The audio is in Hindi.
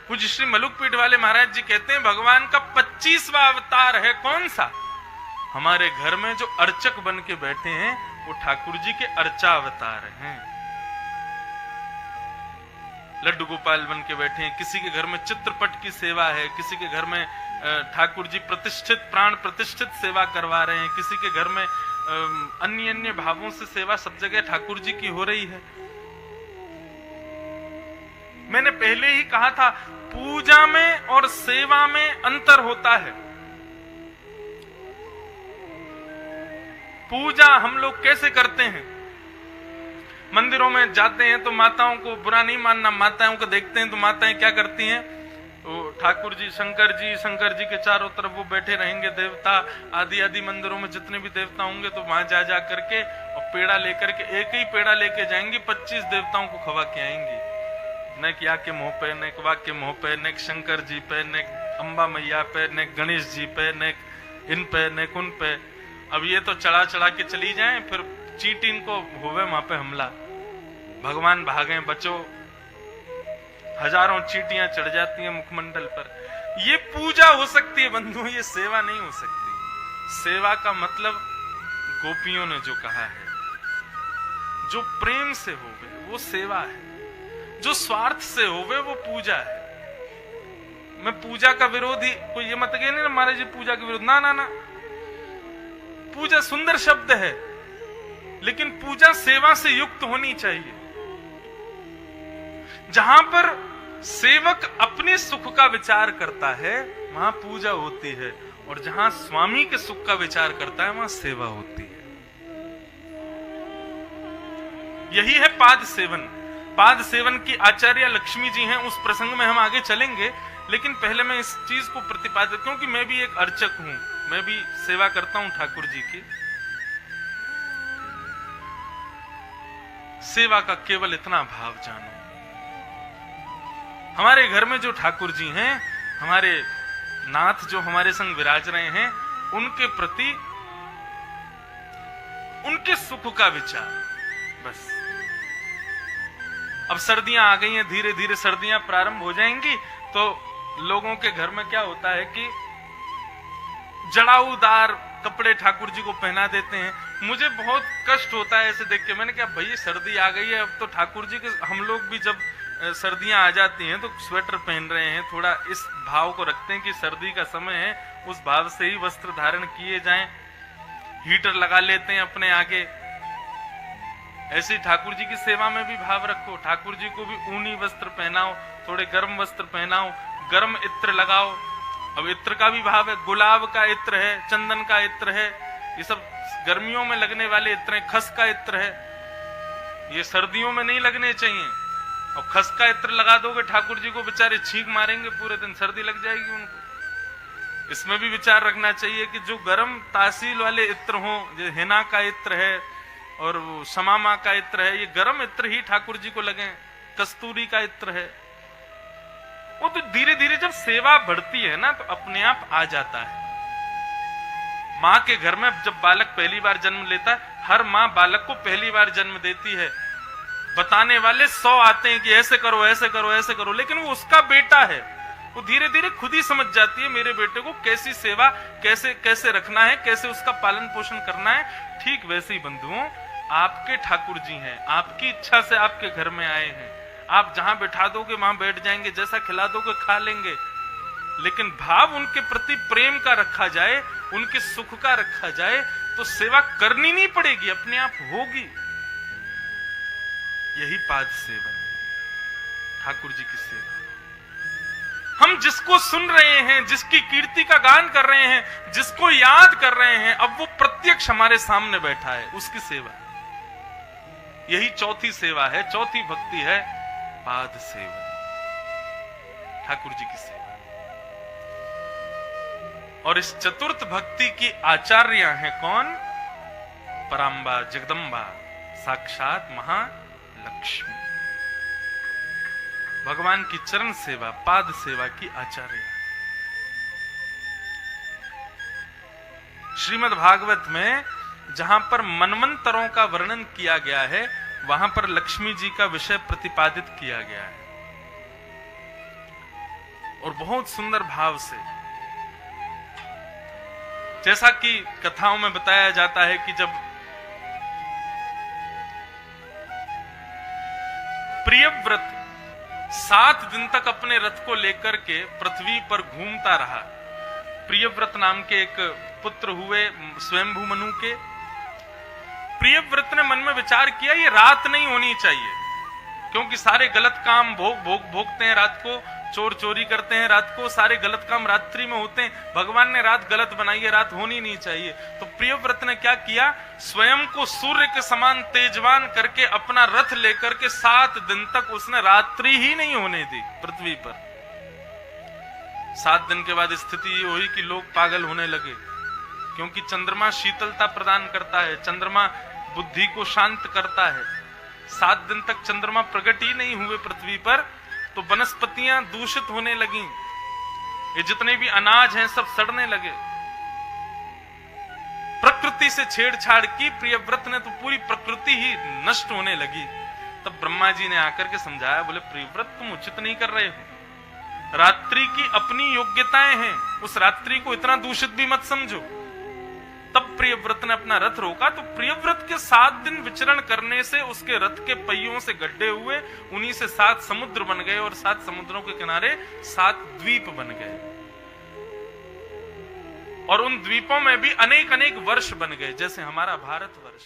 पूज्य श्री मलुकपीठ वाले महाराज जी कहते हैं भगवान का 25वां अवतार है कौन सा? हमारे घर में जो अर्चक बन के बैठे हैं वो ठाकुर जी के अर्चा अवतार हैं। लड्डू गोपाल बन के बैठे हैं, किसी के घर में चित्रपट की सेवा है, किसी के घर में ठाकुर जी प्रतिष्ठित प्राण प्रतिष्ठित सेवा करवा रहे हैं, किसी के घर में अन्य अन्य भावों से सेवा सब जगह ठाकुर जी की हो रही है। मैंने पहले ही कहा था पूजा में और सेवा में अंतर होता है। पूजा हम लोग कैसे करते हैं? मंदिरों में जाते हैं तो माताओं को बुरा नहीं मानना, माताओं को देखते हैं तो माताएं क्या करती हैं, ठाकुर जी शंकर जी के चारों तरफ वो बैठे रहेंगे देवता आदि आदि। मंदिरों में जितने भी देवता होंगे तो वहां जा करके और पेड़ा लेकर के एक ही पेड़ा लेके जाएंगी, 25 देवताओं को खवा के आएंगी। न या के मुंह पे, न वा के मुंह पे, न शंकर जी पे, न अम्बा मैया पे, न गणेश जी पे, न इन पे, न उन पे। अब ये तो चढ़ा चढ़ा के चली जाएं, फिर चींटी इनको होवे वहां पे हमला, भगवान भागे बचो, हजारों चींटियां चढ़ जाती हैं मुखमंडल पर। ये पूजा हो सकती है बंधुओं, ये सेवा नहीं हो सकती। सेवा का मतलब गोपियों ने जो कहा है, जो प्रेम से होवे वो सेवा है, जो स्वार्थ से होवे वो पूजा है। मैं पूजा का विरोधी, कोई ये मत कहे नहीं महाराज जी पूजा के विरोध, ना ना ना। पूजा सुंदर शब्द है, लेकिन पूजा सेवा से युक्त होनी चाहिए। जहां पर सेवक अपने सुख का विचार करता है वहां पूजा होती है, और जहां स्वामी के सुख का विचार करता है वहां सेवा होती है। यही है पाद सेवन। पाद सेवन की आचार्य लक्ष्मी जी हैं, उस प्रसंग में हम आगे चलेंगे, लेकिन पहले मैं इस चीज को प्रतिपादित, क्योंकि मैं भी एक अर्चक हूं, मैं भी सेवा करता हूं ठाकुर जी की। सेवा का केवल इतना भाव जानो, हमारे घर में जो ठाकुर जी हैं, हमारे नाथ जो हमारे संग विराज रहे हैं, उनके प्रति उनके सुख का विचार बस। अब सर्दियां आ गई हैं, धीरे धीरे सर्दियां प्रारंभ हो जाएंगी, तो लोगों के घर में क्या होता है कि जड़ाऊदार कपड़े ठाकुर जी को पहना देते हैं। मुझे बहुत कष्ट होता है ऐसे देख के। मैंने कहा भाई सर्दी आ गई है, अब तो ठाकुर जी के, हम लोग भी जब सर्दियां आ जाती हैं तो स्वेटर पहन रहे हैं, थोड़ा इस भाव को रखते हैं कि सर्दी का समय है, उस भाव से ही वस्त्र धारण किए जाएं। हीटर लगा लेते हैं अपने आगे। ऐसे ठाकुर जी की सेवा में भी भाव रखो, ठाकुर जी को भी ऊनी वस्त्र पहनाओ, थोड़े गर्म वस्त्र पहनाओ, गर्म इत्र लगाओ। अब इत्र का भी भाव है, गुलाब का इत्र है, चंदन का इत्र है, ये सब गर्मियों में लगने वाले इत्र हैं। खस का इत्र है, ये सर्दियों में नहीं लगने चाहिए। और खस का इत्र लगा दोगे ठाकुर जी को, बेचारे छींक मारेंगे पूरे दिन, सर्दी लग जाएगी उनको। इसमें भी विचार रखना चाहिए कि जो गर्म तासील वाले इत्र हों, जो हिना का इत्र है और वो समामा का इत्र है, ये गर्म इत्र ही ठाकुर जी को लगे। कस्तूरी का इत्र है, वो तो धीरे धीरे जब सेवा बढ़ती है ना तो अपने आप आ जाता है। माँ के घर में जब बालक पहली बार जन्म लेता है, हर माँ बालक को पहली बार जन्म देती है, बताने वाले 100 आते हैं कि ऐसे करो ऐसे करो ऐसे करो, लेकिन वो उसका बेटा है, वो धीरे धीरे खुद ही समझ जाती है मेरे बेटे को कैसी सेवा कैसे कैसे रखना है, कैसे उसका पालन पोषण करना है। ठीक वैसे ही बंधुओं, आपके ठाकुर जी हैं, आपकी इच्छा से आपके घर में आए हैं, आप जहां बैठा दोगे वहां बैठ जाएंगे, जैसा खिला दोगे खा लेंगे, लेकिन भाव उनके प्रति प्रेम का रखा जाए, उनके सुख का रखा जाए, तो सेवा करनी नहीं पड़ेगी, अपने आप होगी। यही पाद सेवा, ठाकुर जी की सेवा। हम जिसको सुन रहे हैं, जिसकी कीर्ति का गान कर रहे हैं, जिसको याद कर रहे हैं, अब वो प्रत्यक्ष हमारे सामने बैठा है, उसकी सेवा। यही चौथी सेवा है, चौथी भक्ति है पाद सेवा, ठाकुर जी की सेवा। और इस चतुर्थ भक्ति की आचार्य हैं कौन? पराम्बा जगदम्बा, साक्षात महालक्ष्मी। भगवान की चरण सेवा, पाद सेवा की आचार्य। श्रीमद् भागवत में जहां पर मनवंतरों का वर्णन किया गया है, वहां पर लक्ष्मी जी का विषय प्रतिपादित किया गया है। और बहुत सुंदर भाव से। जैसा कि कथाओं में बताया जाता है कि जब प्रियव्रत 7 दिन तक अपने रथ को लेकर के पृथ्वी पर घूमता रहा। प्रियव्रत नाम के एक पुत्र हुए स्वयंभू मनु के। प्रियव्रत ने मन में विचार किया ये रात नहीं होनी चाहिए, क्योंकि सारे गलत काम भोगते हैं रात को, चोर चोरी करते हैं रात को, सारे गलत काम रात्रि में होते हैं। भगवान ने रात गलत बनाई है, रात होनी नहीं चाहिए। तो प्रियव्रत ने क्या किया, स्वयं को सूर्य के समान तेजवान करके अपना रथ लेकर के 7 दिन तक उसने रात्रि ही नहीं होने दी पृथ्वी पर। 7 दिन के बाद स्थिति ये हुई कि लोग पागल होने लगे, क्योंकि चंद्रमा शीतलता प्रदान करता है, चंद्रमा बुद्धि को शांत करता है। 7 दिन तक चंद्रमा प्रकट ही नहीं हुए पृथ्वी पर, तो वनस्पतियां दूषित होने लगी, ये जितने भी अनाज हैं सब सड़ने लगे। प्रकृति से छेड़छाड़ की प्रियव्रत ने तो पूरी प्रकृति ही नष्ट होने लगी। तब ब्रह्मा जी ने आकर के समझाया, बोले प्रियव्रत तुम उचित नहीं कर रहे हो, रात्रि की अपनी योग्यताएं हैं, उस रात्रि को इतना दूषित भी मत समझो। तब प्रियव्रत ने अपना रथ रोका, तो प्रियव्रत के 7 दिन विचरण करने से उसके रथ के पहियों से गड्ढे हुए, उन्हीं से 7 समुद्र बन गए और 7 समुद्रों के किनारे 7 द्वीप बन गए, और उन द्वीपों में भी अनेक अनेक वर्ष बन गए, जैसे हमारा भारत वर्ष।